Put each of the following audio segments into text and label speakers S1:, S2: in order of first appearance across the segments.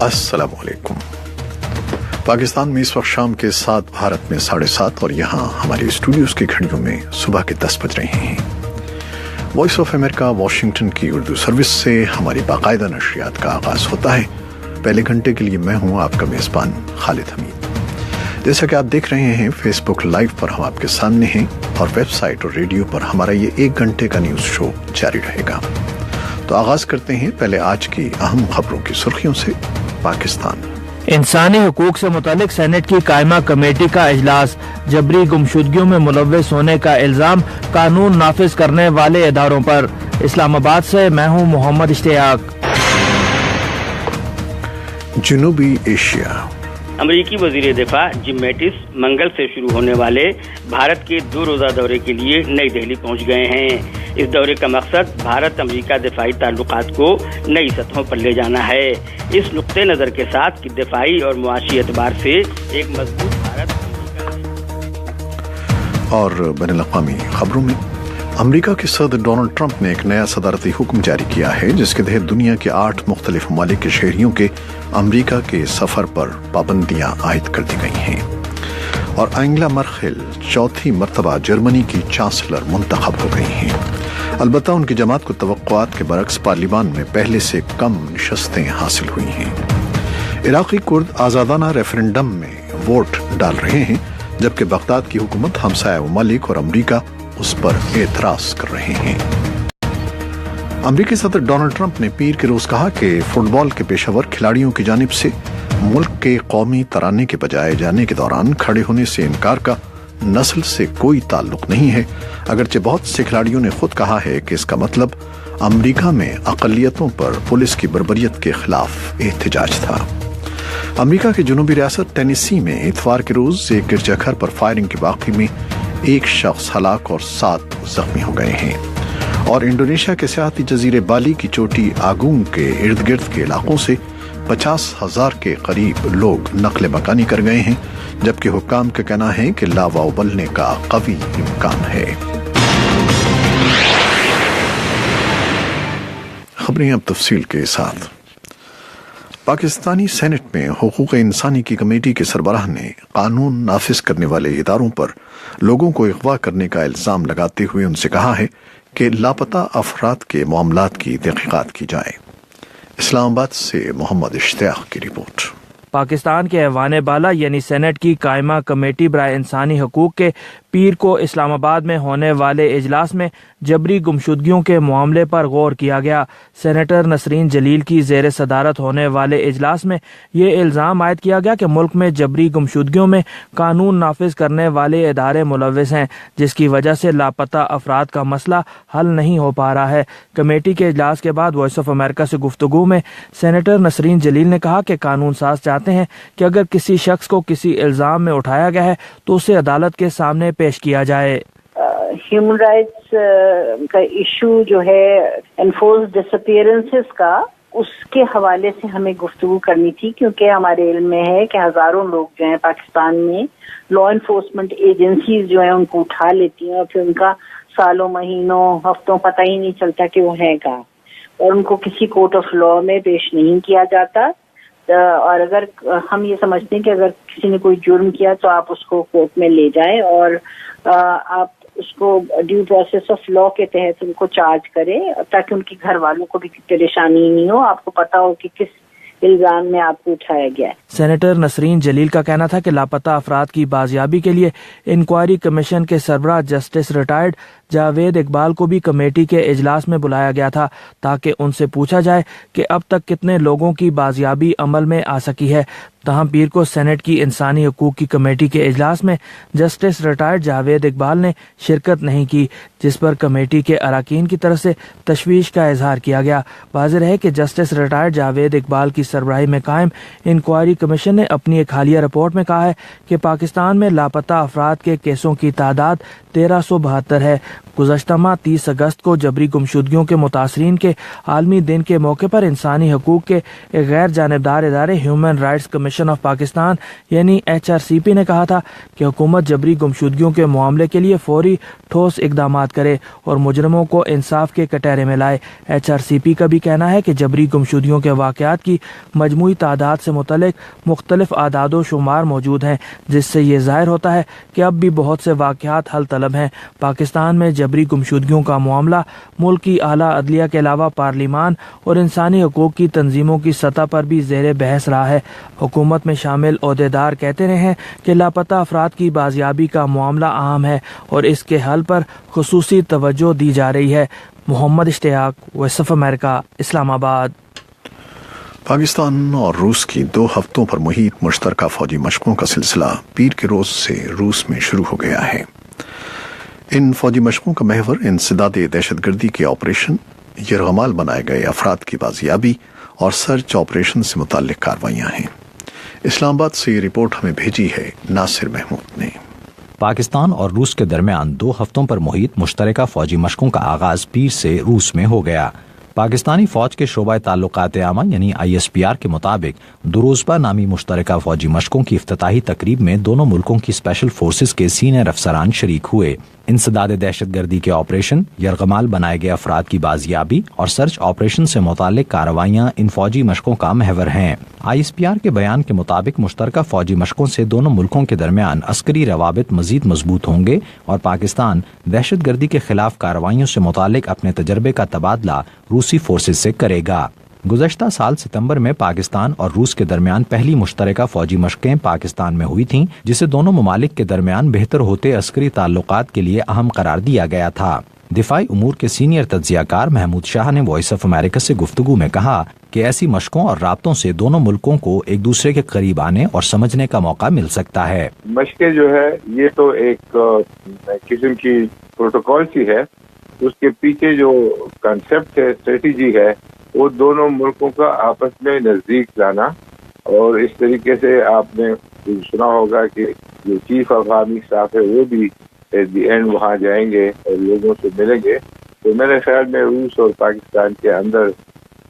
S1: अस्सलाम वालेकुम। पाकिस्तान में इस वक्त शाम के 7, भारत में 7:30 और यहाँ हमारे स्टूडियोज़ की घड़ियों में सुबह के 10 बज रहे हैं। वॉइस ऑफ अमेरिका वाशिंगटन की उर्दू सर्विस से हमारी बाकायदा नशरियात का आगाज़ होता है। पहले घंटे के लिए मैं हूँ आपका मेज़बान खालिद हमीद। जैसा कि आप देख रहे हैं, फेसबुक लाइव पर हम आपके सामने हैं और वेबसाइट और रेडियो पर हमारा ये 1 घंटे का न्यूज़ शो जारी रहेगा। तो आगाज़ करते हैं पहले आज की अहम खबरों की सुर्खियों से। पाकिस्तान
S2: इंसानी हुकूक से मुतालिक सेनेट की कायमा कमेटी का इजलास, जबरी गुमशुदगियों में मुलव्वस होने का इल्जाम कानून नाफिज करने वाले इदारों पर। इस्लामाबाद से मैं हूँ मोहम्मद इश्तियाक।
S1: जनूबी एशिया,
S3: अमरीकी वजीर दिफा जिम मैटिस मंगल से शुरू होने वाले भारत के 2 रोज़ा दौरे के लिए नई दिल्ली पहुंच गए हैं। इस दौरे का मकसद भारत अमरीका दिफाई ताल्लुकात को नई सतहों पर ले जाना है। इस नुक्ते नज़र के साथ कि दिफाई और मुआशी एतबार से एक मजबूत भारत।
S1: और बैनुल-अक़वामी खबरों में, अमरीका के सदर डोनाल्ड ट्रंप ने एक नया सदारती हुक्म जारी किया है जिसके तहत दुनिया के 8 मुख्तलिफ ममालिक के शहरियों के अमरीका के सफर पर पाबंदियां आयद कर दी गई हैं। और एंगेला मर्केल 4थी मरतबा जर्मनी की चांसलर मुंतखब हो गई हैं। अलबत्ता उनकी जमात को तवक्कुआत के बरक्स पार्लिमान में पहले से कम नशस्तें हासिल हुई हैं। इराकी कुर्द आज़ादाना रेफरेंडम में वोट डाल रहे हैं, जबकि बगदाद की हुकूमत, हमसाया ममालिक और अमरीका उस पर एतराज कर रहे हैं। अमरीकी सदर डोनाल्ड ट्रंप ने पीर के रोज कहा कि फुटबॉल के पेशेवर खिलाड़ियों की जानिब से मुल्क के कौमी तराने के बजाए जाने के दौरान खड़े होने से इनकार का नस्ल से कोई ताल्लुक नहीं है, अगरचे बहुत से खिलाड़ियों ने खुद कहा है कि इसका मतलब अमरीका में अक़लियतों पर पुलिस की बर्बरियत के खिलाफ एहतजाज था। अमरीका की जनूबी रियासत टेनेसी में इतवार के रोज एक गिरजाघर पर फायरिंग के वाक़े में 1 शख्स हलाक और 7 जख्मी हो गए हैं। और इंडोनेशिया के सियाहती जजीरे बाली की चोटी आगुंग के इर्द गिर्द के इलाकों से 50,000 के करीब लोग नकल मकानी कर गए हैं, जबकि हुक्काम का कहना है कि लावा उबलने का कवी इम्कान है। खबरें अब तफसील के साथ। पाकिस्तानी सेनेट में हुकूक इंसानी की कमेटी के सरबराह ने कानून नाफिज करने वाले इदारों पर लोगों को अगवा करने का इल्जाम लगाते हुए उनसे कहा है कि लापता अफराद के मामलात की तहकीकात की जाए। इस्लामाबाद से मोहम्मद इश्तियाक की रिपोर्ट।
S2: पाकिस्तान के ऐवान बाला यानी सेनेट की कायमा कमेटी बराए इंसानी हकूक के पीर को इस्लामाबाद में होने वाले इजलास में जबरी गुमशुदगियों के मामले पर गौर किया गया। सेनेटर नसरीन जलील की ज़ेर सदारत होने वाले इजलास में ये इल्ज़ाम आयद किया गया कि मुल्क में जबरी गुमशुदगियों में कानून नाफिज करने वाले इदारे मुलव्वस हैं, जिसकी वजह से लापता अफराद का मसला हल नहीं हो पा रहा है। कमेटी के इजलास के बाद वॉइस ऑफ अमेरिका से गुफ्तगू में सेनेटर नसरीन जलील ने कहा कि कानून साज चाहते हैं कि अगर किसी शख्स को किसी इल्ज़ाम में उठाया गया है तो उसे अदालत के सामने पेश किया जाए।
S4: ह्यूमन राइट्स का इशू जो है एनफोर्स डिसअपीयरेंसेस का, उसके हवाले से हमें गुफ्तगू करनी थी, क्योंकि हमारे इल्म में है कि हजारों लोग जो हैं पाकिस्तान में लॉ एनफोर्समेंट एजेंसीज जो हैं उनको उठा लेती हैं और फिर उनका सालों महीनों हफ्तों पता ही नहीं चलता कि वो हैं कहाँ, और उनको किसी कोर्ट ऑफ लॉ में पेश नहीं किया जाता। और अगर हम ये समझते हैं कि अगर किसी ने कोई जुर्म किया तो आप उसको कोर्ट में ले जाएं और आप उसको ड्यू प्रोसेस ऑफ लॉ के तहत उनको चार्ज करें, ताकि उनके घर वालों को भी परेशानी नहीं हो, आपको पता हो कि किस इल्जाम में आपको उठाया गया है।
S2: सेनेटर नसरीन जलील का कहना था कि लापता अफराद की बाजियाबी के लिए इंक्वायरी कमीशन के सरबराह जस्टिस रिटायर्ड जावेद इकबाल को भी कमेटी के इजलास में बुलाया गया था, ताकि उनसे पूछा जाए कि अब तक कितने लोगों की बाजियाबी अमल में आ सकी है। तहम पीर को सेनेट की इंसानी हकूक की कमेटी के इजलास में जस्टिस रिटायर्ड जावेद इकबाल ने शिरकत नहीं की, जिस पर कमेटी के अरकान की तरफ से तशवीश का इजहार किया गया। वाज़ेह है कि जस्टिस रिटायर्ड जावेद इकबाल की सरबराही में कायम इंक्वायरी कमीशन ने अपनी एक हालिया रिपोर्ट में कहा है कि पाकिस्तान में लापता अफराद के केसों की तादाद 1372 है। गुज़श्ता माह 30 अगस्त को जबरी गुमशुदगियों के मुतासरीन के आलमी दिन के मौके पर इंसानी हकूक़ के एक गैर जानबदार इदारे human rights commission of Pakistan यानी HRCP ने कहा था कि हुकूमत जबरी गुमशुदगियों के मामले के लिए फौरी ठोस इकदाम करे और मुजरमों को इंसाफ के कटहरे में लाए। HRCP का भी कहना है कि जबरी गुमशुदगियों के वाक़यात की मजमूई तादाद से मुतल्लिक मुख्तलिफ आदादो शुमार मौजूद हैं, जिससे ये ज़ाहिर होता है कि अब भी बहुत से वाक़यात हल तलब हैं। पाकिस्तान में जबरी गुमशुदगियों का मामला मुल्क की आला अदलिया के अलावा पार्लिमान और इंसानी हकूक़ की तंजीमों की सतह पर भी ज़ेर बहस रहा है। हुकूमत में शामिल ओहदेदार कहते रहे हैं कि लापता अफराद की बाजियाबी का मामला अहम है और इसके हल पर खुसूसी तवज्जो दी जा रही है। Mohammad Ishtiaq, Voice of America, Islamabad.
S1: Pakistan और रूस की 2 हफ्तों पर मुहित मुश्तरका फौजी मशकों का सिलसिला पीर के रोज से रूस में शुरू हो गया है। इन फौजी मशकों का महवर इंसदाद दहशतगर्दी के ऑपरेशन, यरगमाल बनाए गए अफराद की बाजियाबी और सर्च ऑपरेशन से मुताल्लिक कार्रवाइयाँ हैं। इस्लामाबाद से ये रिपोर्ट हमें भेजी है नासिर महमूद ने।
S5: पाकिस्तान और रूस के दरमियान 2 हफ्तों पर मुहित मुश्तरका फौजी मशकों का आगाज पीर से रूस में हो गया। पाकिस्तानी फौज के शोबा ताल्लुकात आमा यानी ISPR के मुताबिक दुरोज़बा नामी मुश्तरका फौजी मशकों की इफ्तिताही तकरीब में दोनों मुल्कों की स्पेशल फोर्सेस के सीनियर अफसरान शरीक हुए। इंसदाद दहशतगर्दी के ऑपरेशन, यरगमाल बनाए गए अफराद की बाजियाबी और सर्च ऑपरेशन से मुताल्लिक कार्रवाइयाँ इन फौजी मशकों का महवर हैं। ISPR के बयान के मुताबिक मुश्तरका फौजी मशकों से दोनों मुल्कों के दरमियान अस्करी रवाबित मजीद मजबूत होंगे और पाकिस्तान दहशतगर्दी के खिलाफ कार्रवाइयों से मुताल्लिक अपने तजर्बे का तबादला रूसी फोर्सेस से करेगा। गुज़श्ता साल सितंबर में पाकिस्तान और रूस के दरमियान पहली मुश्तरका फौजी मशकें पाकिस्तान में हुई थीं, जिसे दोनों ममालिक के दरमियान बेहतर होते अस्करी ताल्लुकात के लिए अहम करार दिया गया था। दिफाई उमूर के सीनियर तज्जियाकार महमूद शाह ने वॉइस ऑफ अमेरिका से गुफ्तगू में कहा कि ऐसी मशकों और राब्तों से दोनों मुल्कों को एक दूसरे के करीब आने और समझने का मौका मिल सकता है।
S6: मशकें जो है ये तो एक किस्म की प्रोटोकॉल सी है, उसके पीछे जो कंसेप्ट है, स्ट्रेटेजी है, वो दोनों मुल्कों का आपस में नजदीक लाना। और इस तरीके से आपने सुना होगा कि जो चीफ ऑफ आर्मी स्टाफ है वो भी एट द एंड वहाँ जाएंगे और लोगों से मिलेंगे। तो मेरे ख्याल में रूस और पाकिस्तान के अंदर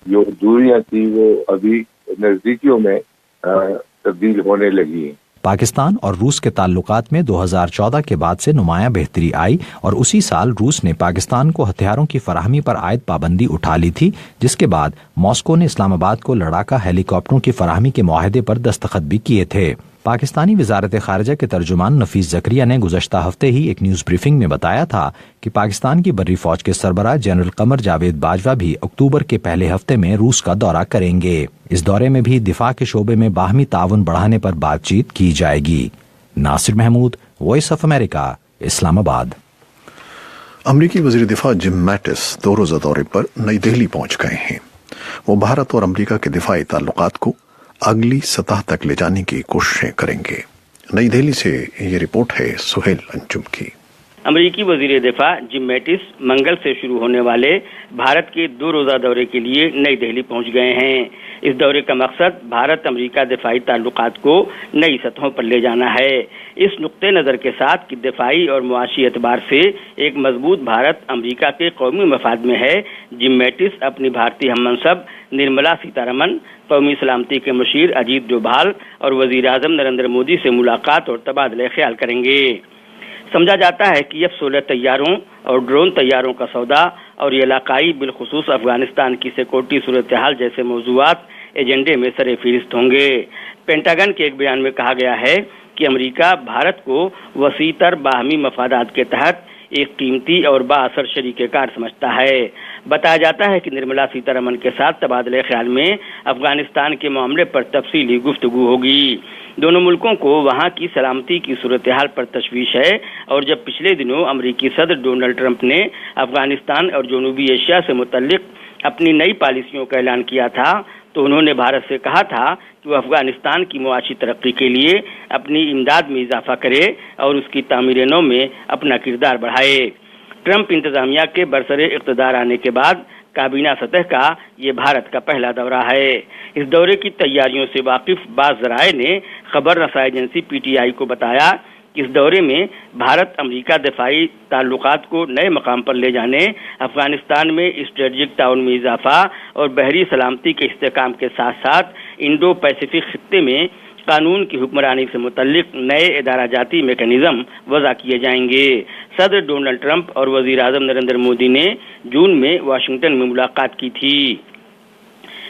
S6: जो दूरियां थी वो अभी नजदीकियों में तब्दील होने लगी हैं।
S5: पाकिस्तान और रूस के ताल्लुकात में 2014 के बाद से नुमायां बेहतरी आई और उसी साल रूस ने पाकिस्तान को हथियारों की फराहमी पर आयद पाबंदी उठा ली थी, जिसके बाद मॉस्को ने इस्लामाबाद को लड़ाका हेलीकॉप्टरों की फराहमी के मुआहदे पर दस्तखत भी किए थे। पाकिस्तानी वजारत खारजा के तर्जुमान नफीस जकरिया ने गुज़श्ता हफ्ते ही एक न्यूज़ ब्रीफिंग में बताया था कि पाकिस्तान की बर्री फौज के सरबराह जनरल कमर जावेद बाजवा भी अक्टूबर के पहले हफ्ते में रूस का दौरा करेंगे। इस दौरे में भी दिफा के शोबे में बाहमी ताउन बढ़ाने पर बातचीत की जाएगी। Nasir Mahmood, Voice of America, Islamabad.
S1: अमरीकी वज़ीर दिफा जिम मैटिस 2 रोज़ा दौरे पर नई दिल्ली पहुंच गए हैं। वो भारत और अमरीका के दिफाई ताल्लुकात को अगली सतह तक ले जाने की कोशिशें करेंगे। नई दिल्ली से ये रिपोर्ट है सुहेल अंजुम की।
S3: अमरीकी वजीर दिफा जिम मैटिस मंगल से शुरू होने वाले भारत के 2 रोज़ा दौरे के लिए नई दिल्ली पहुंच गए हैं। इस दौरे का मकसद भारत अमरीका दिफाई ताल्लुकात को नई सतहों पर ले जाना है। इस नुक्ते नज़र के साथ कि दिफाई और मुआशी एतबार से एक मजबूत भारत अमरीका के कौमी मफाद में है, जिम मैटिस अपनी भारतीय हममनसब निर्मला सीतारमन, कौमी सलामती के मुशीर अजीत डोभाल और वजीर आजम नरेंद्र मोदी से मुलाकात और तबादला ख्याल करेंगे। समझा जाता है कि अब 16 तैयारों और ड्रोन तैयारों का सौदा और ये इलाकाई बिलखुसूस अफगानिस्तान की सिक्योरिटी सूरत हाल जैसे मौजूआत एजेंडे में सरे फहरिस्त होंगे। पेंटागन के एक बयान में कहा गया है कि अमेरिका भारत को वसीतर बाहमी मफादात के तहत एक कीमती और बाअसर शरीक-ए-कार समझता है। बताया जाता है कि निर्मला सीतारमन के साथ तबादले ख्याल में अफगानिस्तान के मामले पर तफसीली गुफ्तगू होगी। दोनों मुल्कों को वहां की सलामती की सूरत हाल पर तशवीश है और जब पिछले दिनों अमरीकी सदर डोनाल्ड ट्रंप ने अफगानिस्तान और जनूबी एशिया से मुतल्लिक अपनी नई पॉलिसियों का ऐलान किया था तो उन्होंने भारत से कहा था कि वो अफगानिस्तान की मुआशी तरक्की के लिए अपनी इमदाद में इजाफा करे और उसकी तामीर-ए-नौ में अपना किरदार बढ़ाए। ट्रंप इंतजामिया के बरसरे इक़्तिदार आने के बाद काबीना सतह का ये भारत का पहला दौरा है। इस दौरे की तैयारियों से वाकिफ बाज़ ज़राए ने खबर रसाई एजेंसी PTI को बताया कि इस दौरे में भारत अमेरिका दफाई ताल्लुकात को नए मकाम पर ले जाने, अफगानिस्तान में स्ट्रेटजिक ताउन में इजाफा और बहरी सलामती के इस्तेहकाम के साथ साथ इंडो पैसिफिक खित्ते में कानून की हुक्मरानी से मुतल्लिक नए इदारा जाती मैकेनिज्म वज़ा किए जाएंगे। सदर डोनाल्ड ट्रंप और वज़ीर आज़म नरेंद्र मोदी ने जून में वाशिंगटन में मुलाकात की थी।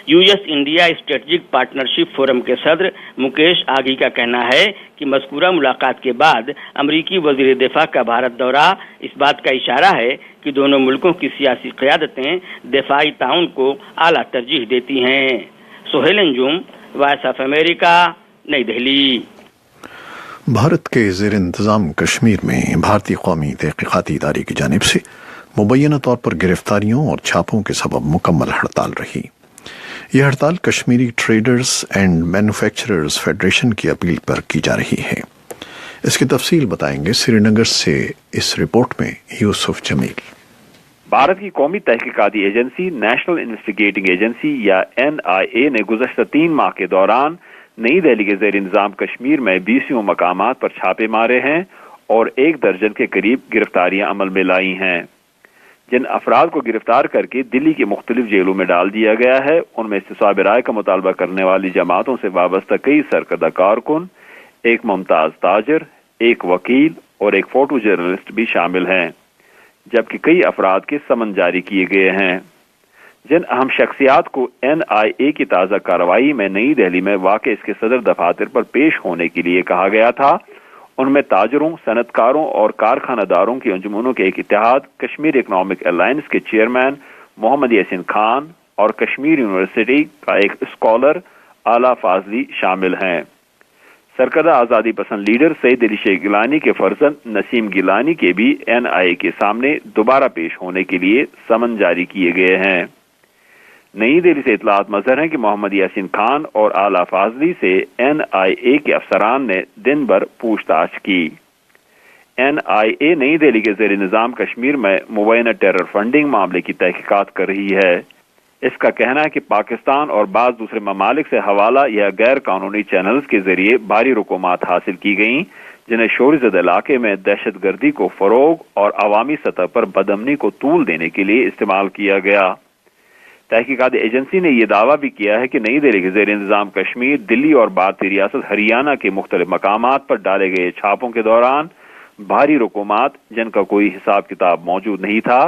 S3: US India strategic partnership forum के सदर मुकेश आघी का कहना है कि मज़कूरा मुलाकात के बाद अमरीकी वज़ीर दिफा का भारत दौरा इस बात का इशारा है कि दोनों मुल्कों की सियासी क़यादतें दिफाई ताउन को आला तरजीह देती हैं। Sohail Anjum, voice of America, नई दिल्ली।
S1: भारत के ज़ेर इंतज़ाम कश्मीर में भारतीय कौमी तहक़ीक़ाती इदारे की जानिब से मुबैना तौर पर गिरफ्तारियों और छापों के सबब मुकम्मल हड़ताल रही। यह हड़ताल Kashmiri traders and manufacturers federation की अपील पर की जा रही है। इसकी तफसील बताएंगे श्रीनगर से इस रिपोर्ट में यूसुफ जमील।
S7: भारत की कौमी तहकीकाती एजेंसी नेशनल इन्वेस्टिगेटिंग एजेंसी या NIA ने गुज़श्ता 3 माह के दौरान नई दिल्ली के ज़ेर इंतज़ाम कश्मीर में 20 मकामात पर छापे मारे हैं और 1 दर्जन के करीब गिरफ्तारियां अमल में लाई हैं। जिन अफराद को गिरफ्तार करके दिल्ली की मुख्तलिफ जेलों में डाल दिया गया है, उनमें इस्तिसाब राय का मुतालबा करने वाली जमातों से वाबस्ता कई सरकर्दा कारकुन, एक मुमताज ताजर, एक वकील और एक फोटो जर्नलिस्ट भी शामिल हैं, जबकि कई अफराद के समन जारी किए गए हैं। जिन अहम शख्सियात को NIA की ताज़ा कार्रवाई में नई दिल्ली में वाक़े इसके सदर दफातर पर पेश होने के लिए कहा गया था, उनमें ताजरों, सनतकारों और कारखानादारों की अंजुमनों के एक इत्तेहाद, कश्मीर इकनॉमिक अलायंस के चेयरमैन मोहम्मद यासीन खान और कश्मीर यूनिवर्सिटी का एक स्कॉलर आला फाजली शामिल हैं। सरकर्दा आज़ादी पसंद लीडर सईद अली शेख गिलानी के फर्जंद नसीम गिलानी के भी NIA के सामने दोबारा पेश होने के लिए समन जारी किए गए हैं। नई दिल्ली से इतलात मज़हर हैं कि मोहम्मद यासीन खान और आला फाजली से NIA के अफसरान ने दिन भर पूछताछ की। NIA नई दिल्ली के ज़ेर निज़ाम कश्मीर में मुबैना टेरर फंडिंग मामले की तहकीकात कर रही है। इसका कहना है कि पाकिस्तान और बाज़ दूसरे ममालिक से हवाला या गैर कानूनी चैनल्स के जरिए भारी रुकूमात हासिल की गईं, जिन्हें शोरज़द इलाके में दहशत गर्दी को फ़रोग और अवामी सतह पर बदअमनी को तूल देने के लिए इस्तेमाल किया गया। तहकीकात एजेंसी ने यह दावा भी किया है कि नई दिल्ली के ज़ेर इंतज़ाम कश्मीर, दिल्ली और भारतीय रियासत हरियाणा के मुख्तलिफ मकामात पर डाले गए छापों के दौरान भारी रुकूमात, जिनका कोई हिसाब किताब मौजूद नहीं था,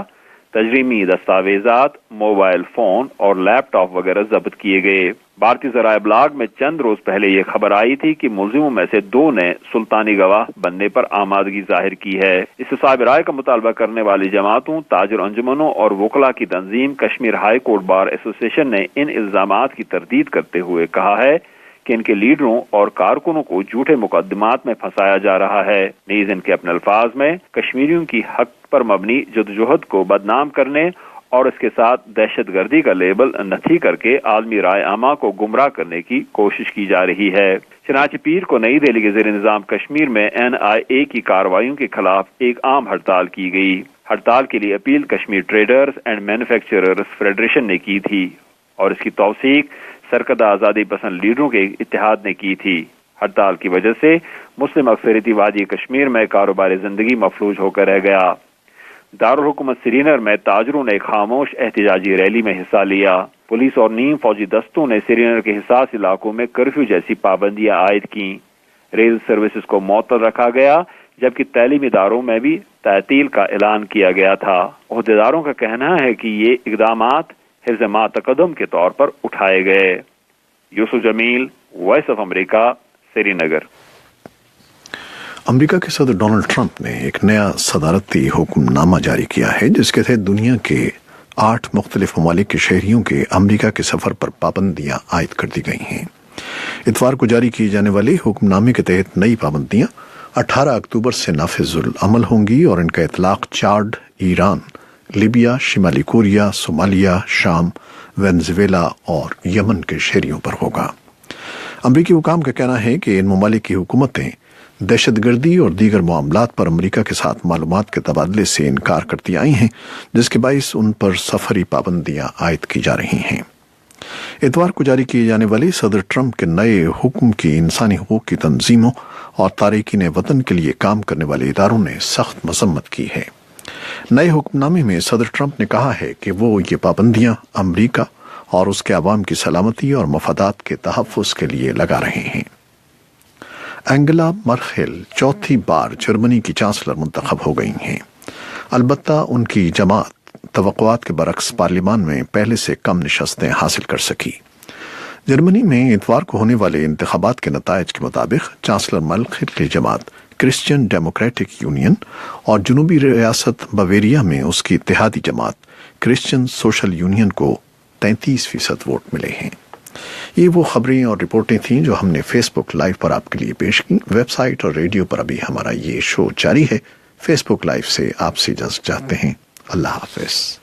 S7: तजरीमी दस्तावेजात, मोबाइल फोन और लैपटॉप वगैरह जब्त किए गए। भारतीय ज़राए ब्लॉग में चंद रोज पहले यह खबर आई थी कि मुलजिमों में से 2 ने सुल्तानी गवाह बनने पर आमादगी जाहिर की है। इस्तिसाब राय का मुतालबा करने वाली जमातों, ताजर अंजुमनों और वकला की तंजीम Kashmir high court bar association ने इन इल्जामात की तरदीद करते हुए कहा है कि इनके लीडरों और कारकुनों को झूठे मुकदमात में फंसाया जा रहा है। नीज इनके अपने अल्फाज में कश्मीरियों की हक पर मबनी जदोजहद को बदनाम करने और इसके साथ दहशत गर्दी का लेबल नथी करके आलमी राय आमा को गुमराह करने की कोशिश की जा रही है। चनाचे पीर को नई दिल्ली के ज़ेर निज़ाम कश्मीर में NIA की कार्रवाइयों के खिलाफ एक आम हड़ताल की गई। हड़ताल के लिए appeal Kashmir traders and manufacturers federation ने की थी और इसकी तौसीक सरकर्दा आज़ादी पसंद लीडरों के इत्तेहाद ने की थी। हड़ताल की वजह से मुस्लिम अक्सरियती वादी कश्मीर में कारोबारी जिंदगी मफलूज होकर रह गया। दारुल हुकूमत श्रीनगर में ताजरों ने खामोश एहतजाजी रैली में हिस्सा लिया। पुलिस और नीम फौजी दस्तों ने श्रीनगर के हिसास इलाकों में कर्फ्यू जैसी पाबंदियां आयद की। रेल सर्विसेज को मुअत्तल रखा गया, जबकि तैलीमी इदारों में भी तातील का ऐलान किया गया था। ओहदेदारों का कहना है कि ये इकदामात हिफ्ज़ मा तक़द्दुम के तौर पर उठाए गए। Yusuf Jameel, Voice of America, Srinagar.
S1: America के सदर डोनाल्ड ट्रंप ने एक नया सदारती हुक्मनामा जारी किया है, जिसके तहत दुनिया के 8 मुख्तलिफ ममालिक के शहरियों के अमेरिका के सफर पर पाबंदियां आयद कर दी गई हैं। इतवार को जारी किए जाने वाले हुक्मनामे के तहत नई पाबंदियां 18 अक्टूबर से नाफिजुल अमल होंगी और इनका इतलाक चाड, ईरान, लीबिया, शिमाली कोरिया, सोमालिया, शाम, वेनेजुएला और यमन के शहरियों पर होगा। अमरीकी हुकाम का कहना है कि इन ममालिक की हुकूमतें दहशतगर्दी और दीगर मामलात पर अमेरिका के साथ मालूमात के तबादले से इनकार करती आई हैं, जिसके बाइस उन पर सफरी पाबंदियां आयद की जा रही हैं। इतवार को जारी किए जाने वाले सदर ट्रंप के नए हुक्म की इंसानी हुकूक की तंजीमों और तारिकीन वतन के लिए काम करने वाले इदारों ने सख्त मजम्मत की है। नए हुक्मनामे में सदर ट्रंप ने कहा है कि वो ये पाबंदियां अमरीका और उसके अवाम की सलामती और मफादात के तहफ़्फ़ुज़ के लिए लगा रहे हैं। एंगेला मर्केल चौथी बार जर्मनी की चांसलर मुंतखब हो गई हैं। अलबत्ता उनकी जमात तवक्कुआत के बरक्स पार्लियामान में पहले से कम निशस्तें हासिल कर सकी। जर्मनी में इतवार को होने वाले इंतखाबात के नतायज के मुताबिक चांसलर मर्केल की जमात क्रिश्चियन डेमोक्रेटिक यूनियन और जनूबी रियासत बवेरिया में उसकी इत्तेहादी जमात क्रिश्चियन सोशल यूनियन को 33% वोट मिले हैं। ये वो खबरें और रिपोर्टें थीं जो हमने फेसबुक लाइव पर आपके लिए पेश की। वेबसाइट और रेडियो पर अभी हमारा ये शो जारी है। फेसबुक लाइव से आपसे इजाज़त चाहते हैं। अल्लाह हाफ़िज़।